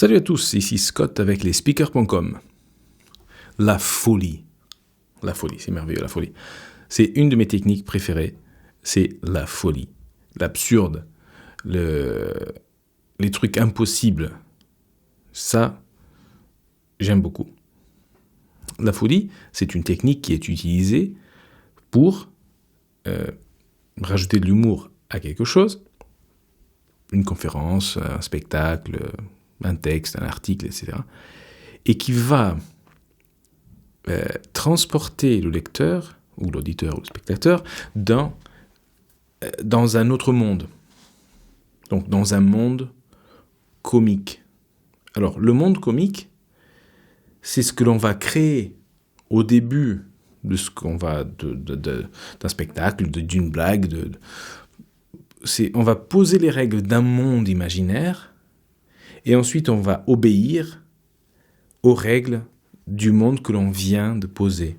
Salut à tous, ici Scott avec les speakers.com. La folie. La folie, c'est merveilleux, la folie. C'est une de mes techniques préférées, c'est la folie. L'absurde, les trucs impossibles. Ça, j'aime beaucoup. La folie, c'est une technique qui est utilisée pour rajouter de l'humour à quelque chose. Une conférence, un spectacle, un texte, un article, etc. Et qui va transporter le lecteur, ou l'auditeur, ou le spectateur, dans un autre monde. Donc, dans un monde comique. Alors, le monde comique, c'est ce que l'on va créer au début de ce qu'on va d'un spectacle, d'une blague. On va poser les règles d'un monde imaginaire, et ensuite on va obéir aux règles du monde que l'on vient de poser.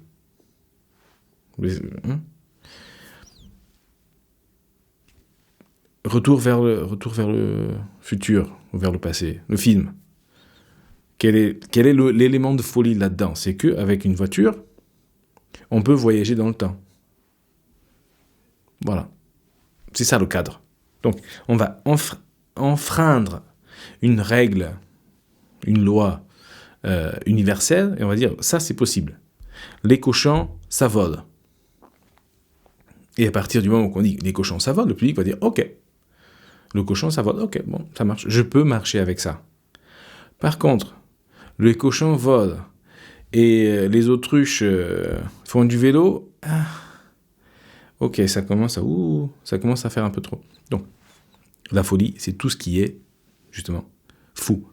Retour vers le futur, ou vers le passé, le film. Quel est l'élément de folie là-dedans ? C'est qu'avec une voiture, on peut voyager dans le temps. Voilà. C'est ça le cadre. Donc, on va enfreindre une règle, une loi universelle, et on va dire, ça c'est possible. Les cochons, ça vole. Et à partir du moment où on dit, les cochons, ça vole, le public va dire, ok. Le cochon, ça vole, ok, bon, ça marche. Je peux marcher avec ça. Par contre, les cochons volent, et les autruches font du vélo, ok, ça commence à faire un peu trop. Donc, la folie, c'est tout ce qui est, justement, fou.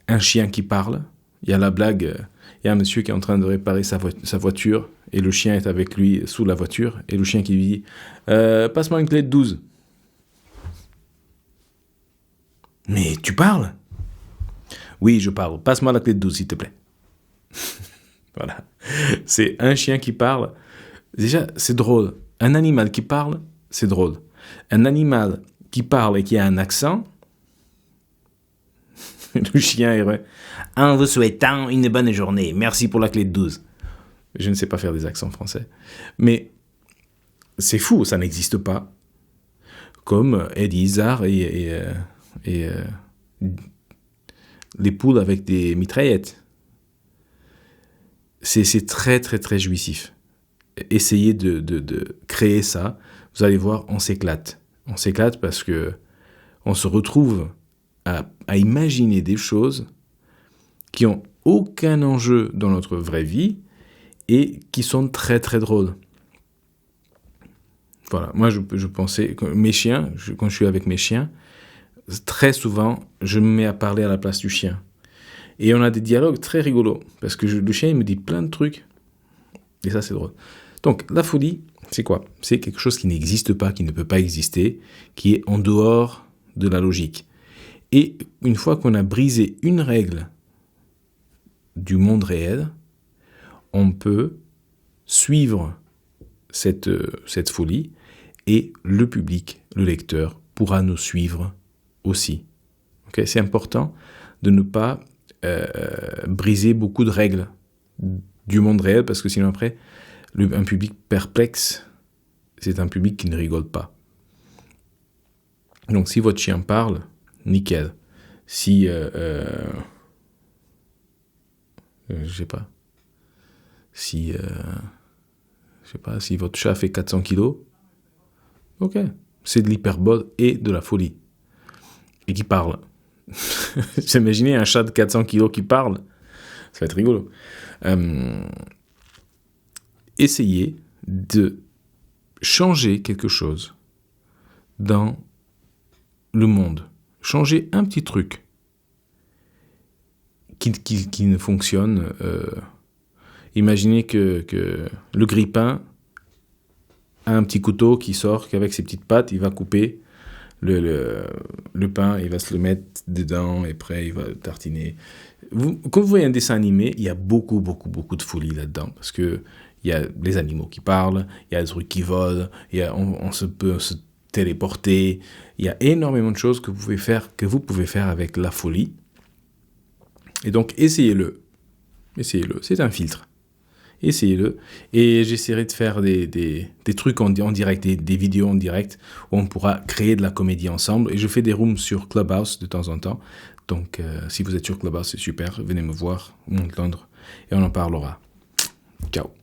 Un chien qui parle, il y a la blague, il y a un monsieur qui est en train de réparer sa voiture, et le chien est avec lui sous la voiture, et le chien qui lui dit « Passe-moi une clé de 12 ». « Mais tu parles ?»« Oui, je parle. Passe-moi la clé de 12, s'il te plaît. » Voilà. C'est un chien qui parle. Déjà, c'est drôle. Un animal qui parle, c'est drôle. Un animal qui parle et qui a un accent, le chien est en vous souhaitant une bonne journée. Merci pour la clé de 12. Je ne sais pas faire des accents français. Mais c'est fou, ça n'existe pas. Comme Eddie Izzard et les poules avec des mitraillettes. C'est très, très, très jouissif. Essayez de créer ça. Vous allez voir, on s'éclate. On s'éclate parce que on se retrouve à imaginer des choses qui ont aucun enjeu dans notre vraie vie et qui sont très très drôles. Voilà, moi je pensais, mes chiens, quand je suis avec mes chiens, très souvent je me mets à parler à la place du chien. Et on a des dialogues très rigolos, parce que le chien il me dit plein de trucs, et ça c'est drôle. Donc la folie, c'est quoi ? C'est quelque chose qui n'existe pas, qui ne peut pas exister, qui est en dehors de la logique. Et une fois qu'on a brisé une règle du monde réel, on peut suivre cette folie et le public, le lecteur, pourra nous suivre aussi. Okay ? C'est important de ne pas briser beaucoup de règles du monde réel parce que sinon après, un public perplexe, c'est un public qui ne rigole pas. Donc si votre chien parle, nickel. Si, je sais pas. Si votre chat fait 400 kilos, ok. C'est de l'hyperbole et de la folie. Et qui parle. J'imaginez un chat de 400 kilos qui parle. Ça va être rigolo. Essayez de changer quelque chose dans le monde. Changer un petit truc qui ne fonctionne. Imaginez que le grille-pain a un petit couteau qui sort, qu'avec ses petites pattes, il va couper le pain, il va se le mettre dedans, et après, il va tartiner. Quand vous voyez un dessin animé, il y a beaucoup, beaucoup, beaucoup de folie là-dedans, parce que il y a des animaux qui parlent, il y a des trucs qui volent, on peut se téléporter. Il y a énormément de choses que vous pouvez faire avec la folie. Et donc, essayez-le. Essayez-le. C'est un filtre. Essayez-le. Et j'essaierai de faire des trucs en direct, des vidéos en direct, où on pourra créer de la comédie ensemble. Et je fais des rooms sur Clubhouse de temps en temps. Donc, si vous êtes sur Clubhouse, c'est super. Venez me voir, ou m'entendre, et on en parlera. Ciao.